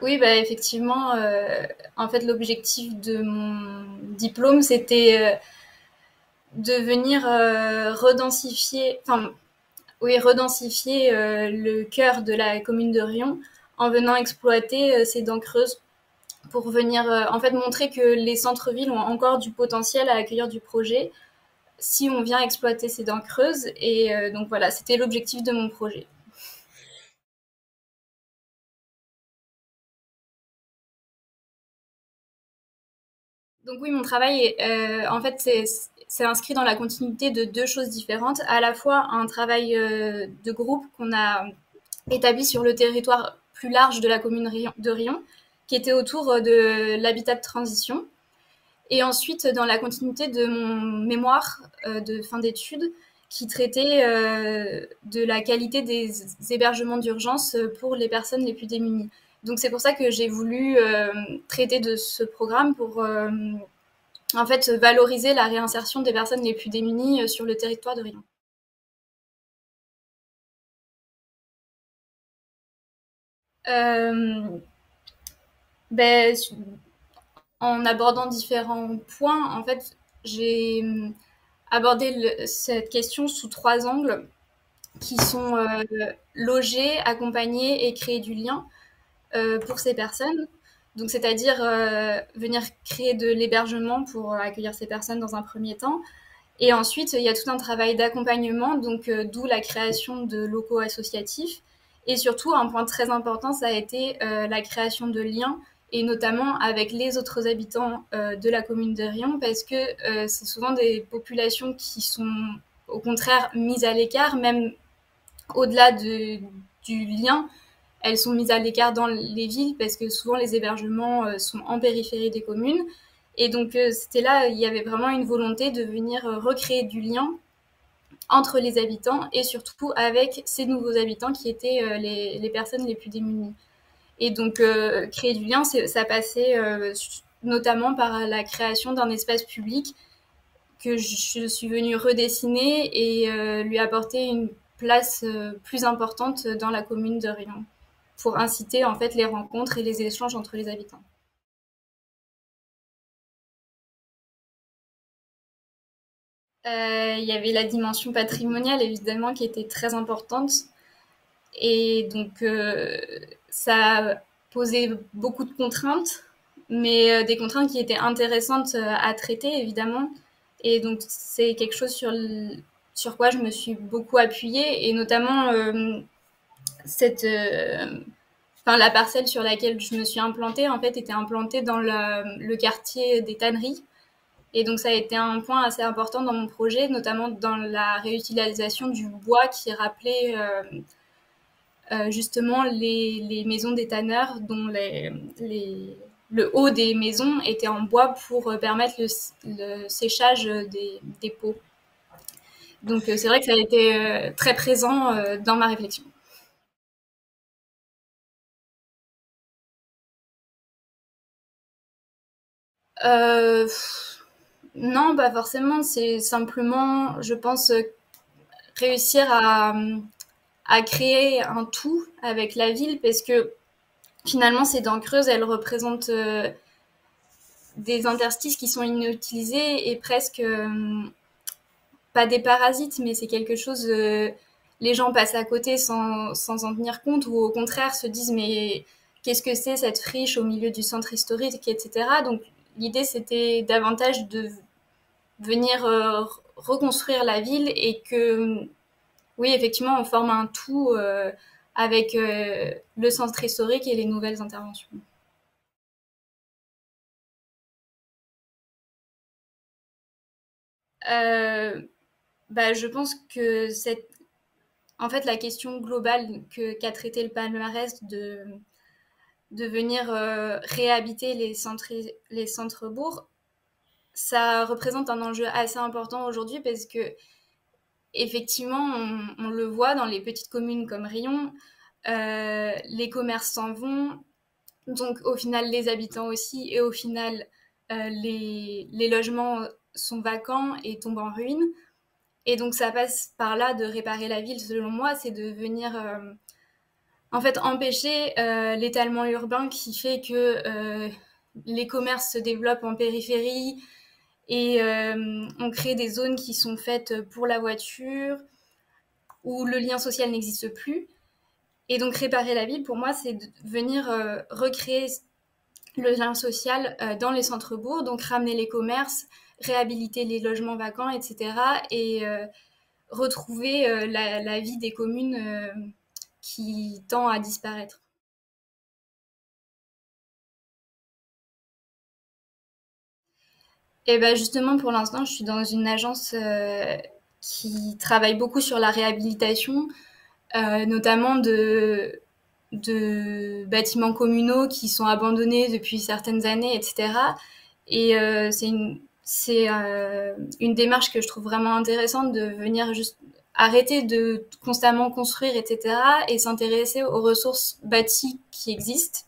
Oui, bah, effectivement, en fait, l'objectif de mon diplôme, c'était de venir redensifier, enfin, oui, redensifier le cœur de la commune de Rion en venant exploiter ces dents creuses pour venir en fait montrer que les centres-villes ont encore du potentiel à accueillir du projet si on vient exploiter ces dents creuses. Et donc voilà, c'était l'objectif de mon projet. Donc oui, mon travail, en fait, c'est inscrit dans la continuité de deux choses différentes. À la fois un travail de groupe qu'on a établi sur le territoire plus large de la commune de Rion, qui était autour de l'habitat de transition. Et ensuite, dans la continuité de mon mémoire de fin d'études, qui traitait de la qualité des hébergements d'urgence pour les personnes les plus démunies. Donc c'est pour ça que j'ai voulu traiter de ce programme pour en fait valoriser la réinsertion des personnes les plus démunies sur le territoire de Rion. Euh, ben, en abordant différents points, en fait, j'ai abordé cette question sous trois angles qui sont loger, accompagner et créer du lien pour ces personnes. Donc, c'est-à-dire venir créer de l'hébergement pour accueillir ces personnes dans un premier temps. Et ensuite, il y a tout un travail d'accompagnement, donc d'où la création de locaux associatifs. Et surtout, un point très important, ça a été la création de liens, et notamment avec les autres habitants de la commune de Rion, parce que c'est souvent des populations qui sont au contraire mises à l'écart, même au-delà du lien, elles sont mises à l'écart dans les villes parce que souvent les hébergements sont en périphérie des communes. Et donc c'était là, il y avait vraiment une volonté de venir recréer du lien entre les habitants et surtout avec ces nouveaux habitants qui étaient les personnes les plus démunies. Et donc créer du lien, ça passait notamment par la création d'un espace public que je suis venue redessiner et lui apporter une place plus importante dans la commune de Rion pour inciter en fait les rencontres et les échanges entre les habitants. Il y avait la dimension patrimoniale évidemment qui était très importante et donc ça posait beaucoup de contraintes, mais des contraintes qui étaient intéressantes à traiter évidemment. Et donc c'est quelque chose sur quoi je me suis beaucoup appuyée et notamment cette enfin la parcelle sur laquelle je me suis implantée en fait était implantée dans le quartier des tanneries et donc ça a été un point assez important dans mon projet, notamment dans la réutilisation du bois qui rappelait justement les maisons des tanneurs dont le haut des maisons était en bois pour permettre le séchage des peaux. Donc c'est vrai que ça a été très présent dans ma réflexion. Euh, non, pas forcément. C'est simplement, je pense, réussir à créer un tout avec la ville parce que finalement, ces dents creuses, elles représentent des interstices qui sont inutilisés et presque pas des parasites, mais c'est quelque chose. Les gens passent à côté sans en tenir compte ou au contraire se disent mais qu'est-ce que c'est cette friche au milieu du centre historique, etc. Donc l'idée c'était davantage de venir reconstruire la ville et que oui effectivement on forme un tout avec le centre historique et les nouvelles interventions. Euh, bah, je pense que en fait la question globale qu'a traité le palmarès de venir réhabiter les centres-bourgs, ça représente un enjeu assez important aujourd'hui parce que effectivement, on le voit dans les petites communes comme Rion, les commerces s'en vont, donc au final les habitants aussi, et au final les logements sont vacants et tombent en ruine. Et donc ça passe par là de réparer la ville, selon moi, c'est de venir En fait, empêcher l'étalement urbain qui fait que les commerces se développent en périphérie et on crée des zones qui sont faites pour la voiture, où le lien social n'existe plus. Et donc réparer la ville, pour moi, c'est de venir recréer le lien social dans les centres-bourgs, donc ramener les commerces, réhabiliter les logements vacants, etc. Et retrouver la vie des communes qui tend à disparaître. Et ben justement, pour l'instant, je suis dans une agence qui travaille beaucoup sur la réhabilitation, notamment de bâtiments communaux qui sont abandonnés depuis certaines années, etc. Et c'est une démarche que je trouve vraiment intéressante de venir juste arrêter de constamment construire, etc. et s'intéresser aux ressources bâties qui existent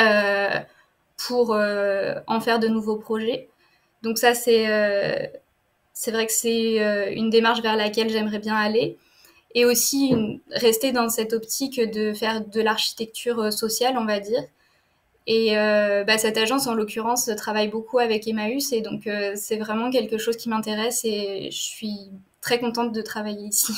euh, pour en faire de nouveaux projets. Donc ça, c'est vrai que c'est une démarche vers laquelle j'aimerais bien aller. Et aussi rester dans cette optique de faire de l'architecture sociale, on va dire. Et cette agence, en l'occurrence, travaille beaucoup avec Emmaüs. Et donc, c'est vraiment quelque chose qui m'intéresse et je suis très contente de travailler ici.